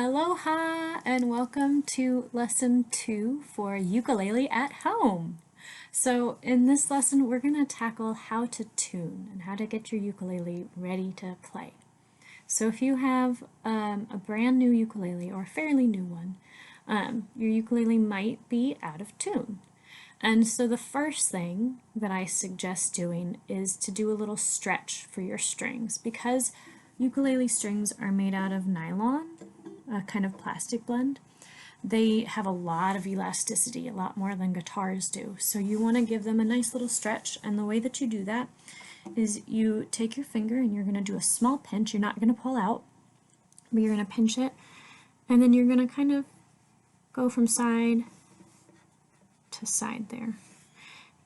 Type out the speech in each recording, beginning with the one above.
Aloha and welcome to lesson 2 for ukulele at home. So in this lesson we're going to tackle how to tune and how to get your ukulele ready to play. So if you have a brand new ukulele or a fairly new one, your ukulele might be out of tune. And so the first thing that I suggest doing is to do a little stretch for your strings. Because ukulele strings are made out of nylon, a kind of plastic blend, they have a lot of elasticity, a lot more than guitars do. So you want to give them a nice little stretch, and the way that you do that is you take your finger and you're going to do a small pinch. You're not going to pull out, but you're going to pinch it, and then you're going to kind of go from side to side there.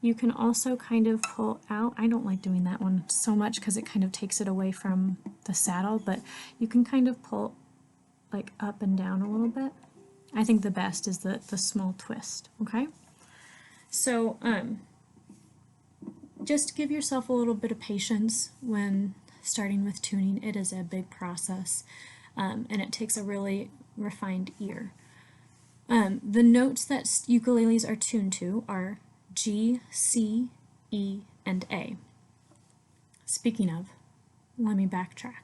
You can also kind of pull out. I don't like doing that one so much because it kind of takes it away from the saddle, but you can kind of pull like up and down a little bit. I think the best is the small twist, okay? So just give yourself a little bit of patience when starting with tuning. It is a big process, and it takes a really refined ear. The notes that ukuleles are tuned to are G, C, E, and A. Speaking of, let me backtrack.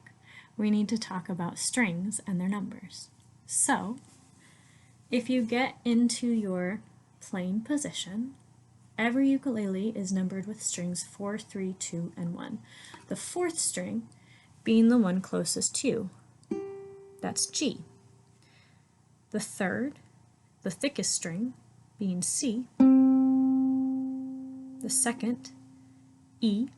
We need to talk about strings and their numbers. So, if you get into your playing position, every ukulele is numbered with strings 4, 3, 2, and 1. The fourth string being the one closest to you. That's G. The third, the thickest string, being C. The second, E.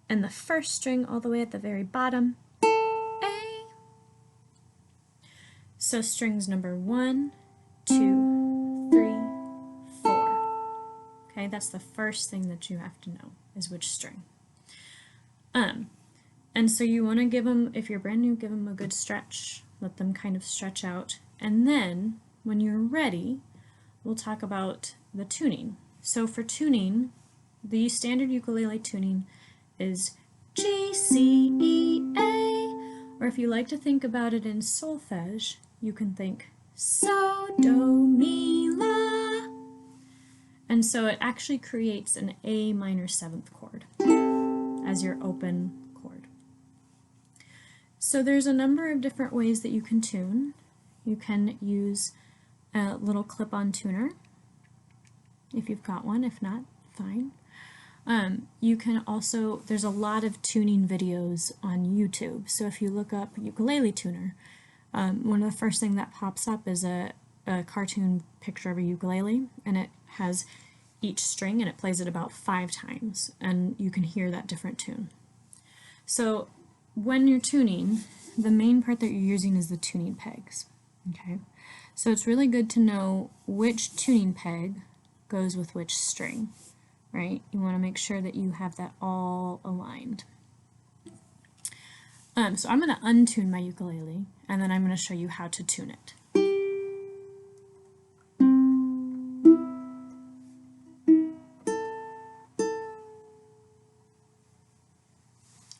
And the first string all the way at the very bottom, A. So strings number 1, 2, 3, 4. Okay, that's the first thing that you have to know, is which string. And so you want to give them, if you're brand new, give them a good stretch. Let them kind of stretch out. And then, when you're ready, we'll talk about the tuning. So for tuning, the standard ukulele tuning is G, C, E, A, or if you like to think about it in solfege, you can think So, Do, Mi, La. And so it actually creates an A minor 7th chord as your open chord. So there's a number of different ways that you can tune. You can use a little clip-on tuner, if you've got one. If not, fine. You can also, there's a lot of tuning videos on YouTube. So if you look up ukulele tuner, one of the first things that pops up is a cartoon picture of a ukulele, and it has each string and it plays it about 5 times, and you can hear that different tune. So when you're tuning, the main part that you're using is the tuning pegs. Okay, so it's really good to know which tuning peg goes with which string. Right? You want to make sure that you have that all aligned. So I'm going to untune my ukulele, and then I'm going to show you how to tune it.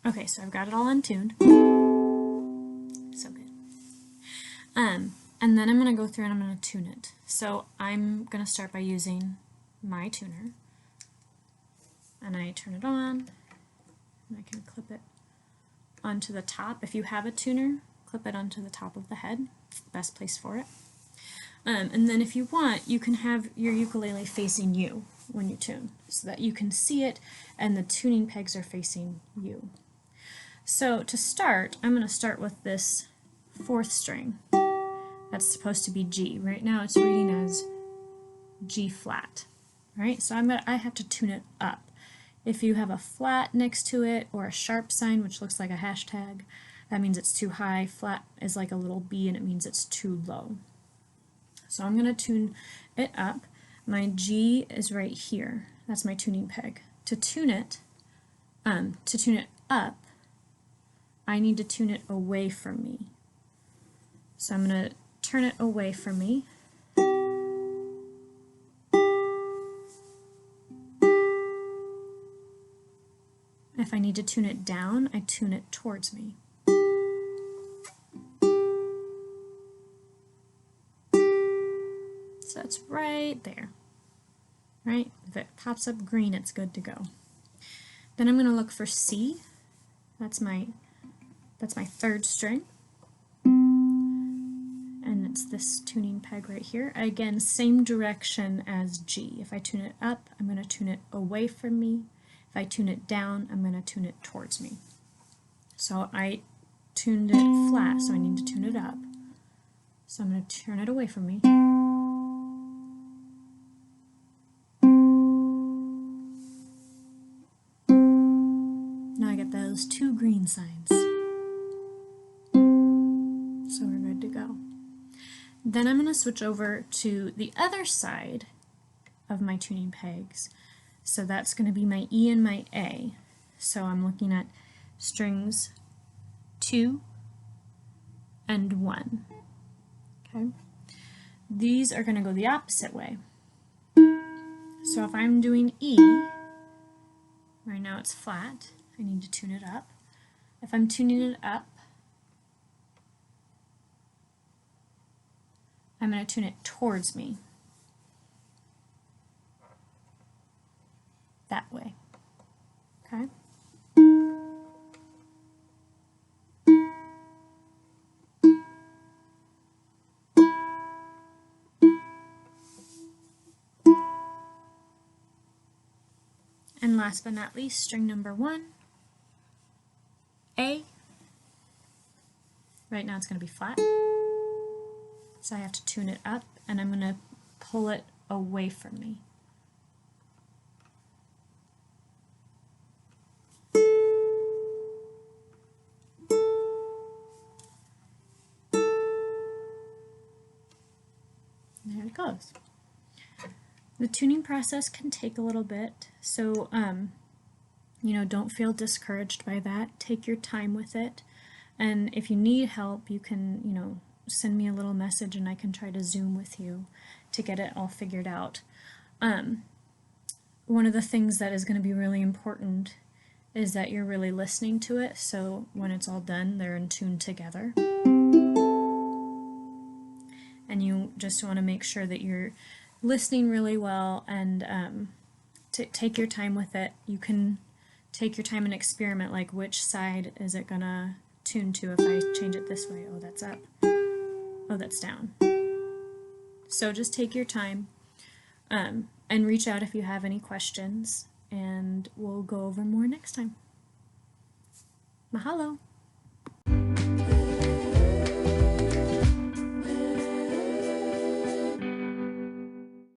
Okay, so I've got it all untuned. So good. And then I'm going to go through and I'm going to tune it. So I'm going to start by using my tuner. And I turn it on, and I can clip it onto the top. If you have a tuner, clip it onto the top of the head. It's the best place for it. And then if you want, you can have your ukulele facing you when you tune, so that you can see it and the tuning pegs are facing you. So to start, I'm going to start with this 4th string. That's supposed to be G. Right now it's reading as G flat. Right? So I have to tune it up. If you have a flat next to it or a sharp sign, which looks like a hashtag, that means it's too high. Flat is like a little B, and it means it's too low. So I'm going to tune it up. My G is right here. That's my tuning peg. To tune it up, I need to tune it away from me. So I'm going to turn it away from me. If I need to tune it down, I tune it towards me. that's right there. Right? If it pops up green, it's good to go. Then I'm going to look for C. That's my third string. And it's this tuning peg right here. Again, same direction as G. If I tune it up, I'm going to tune it away from me. If I tune it down, I'm going to tune it towards me. So I tuned it flat, so I need to tune it up. So I'm going to turn it away from me. Now I get those two green signs. So we're good to go. Then I'm going to switch over to the other side of my tuning pegs. So that's going to be my E and my A. So I'm looking at strings 2 and 1. Okay. These are going to go the opposite way. So if I'm doing E, right now it's flat, I need to tune it up. If I'm tuning it up, I'm going to tune it towards me. That way. Okay? And last but not least, string number 1, A. Right now it's going to be flat. So I have to tune it up, and I'm going to pull it away from me. There it goes. The tuning process can take a little bit, so you know, don't feel discouraged by that. Take your time with it, and if you need help, you can, you know, send me a little message and I can try to Zoom with you to get it all figured out. One of the things that is going to be really important is that you're really listening to it, so when it's all done, they're in tune together. And you just want to make sure that you're listening really well and take your time with it. You can take your time and experiment, like which side is it going to tune to if I change it this way. Oh, that's up. Oh, that's down. So just take your time and reach out if you have any questions, and we'll go over more next time. Mahalo!